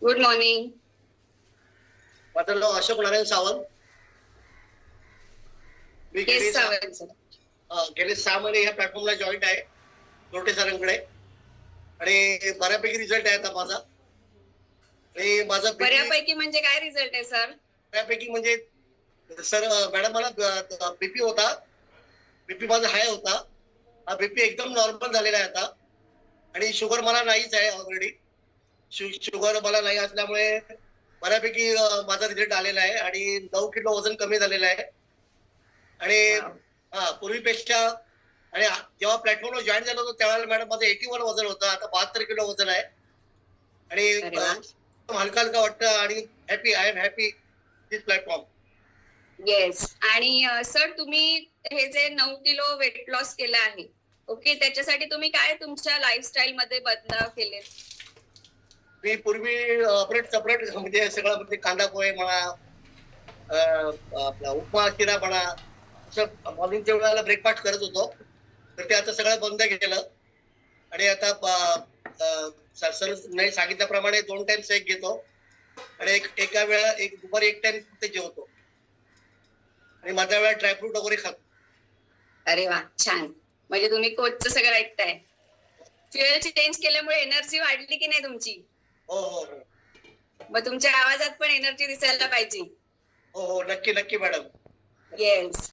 Good morning. माझं नाव अशोक नारायण सावंत. मी yes Sawant sir. गेले 6 महिने या प्लॅटफॉर्मला जॉईन आहे लोटे सरांकडे आणि बऱ्यापैकी रिझल्ट आहे आता माझा. आणि माझा बऱ्यापैकी म्हणजे काय रिझल्ट आहे सर? बऱ्यापैकी म्हणजे सर मॅडम मला बीपी होता. बीपी माझा हाय होता. हा बीपी एकदम नॉर्मल झालेला आहे आता. आणि शुगर मला नाहीच आहे ऑलरेडी. शुगर मला नाही असल्यामुळे बऱ्यापैकी माझा रिझल्ट आलेला आहे आणि 9 किलो वजन कमी झालेलं आहे. आणि पूर्वीपेक्षा आणि जेव्हा प्लॅटफॉर्मवर जॉईन झालो होतो त्यावेळेला मॅडम माझं 81 वजन होतं, आता 72 किलो वजन आहे. आणि हलका हलका वाटतं आणि happy, I am happy this platform. Yes. आणि सर तुम्ही हे जे 9 किलो वेट लॉस केलं आहे, ओके, त्याच्यासाठी तुम्ही काय तुमच्या लाईफस्टाईल मध्ये बदलाव केले? मी पूर्वी सेपरेट म्हणजे सगळं म्हणजे कांदा पोहे म्हणा, आपला उपमा शिरा म्हणा, असं मॉर्निंगच्या वेळेला ब्रेकफास्ट करत होतो. तर ते आता सगळं बंद केलं. आणि आता सर नाही सांगितल्याप्रमाणे 2 टाइम शेक घेतो आणि एका वेळा दुपारी 1 टाइम फक्त जेवतो आणि माझ्या वेळा ड्रायफ्रूट वगैरे खातो. अरे वा, छान. म्हणजे तुम्ही कोचचं सगळं ऐकताय. फ्युएल चेंज केल्यामुळे एनर्जी वाढली की नाही तुमची? हो हो हो. मग तुमच्या आवाजात पण एनर्जी दिसायला पाहिजे. हो हो, नक्की नक्की मॅडम. येस.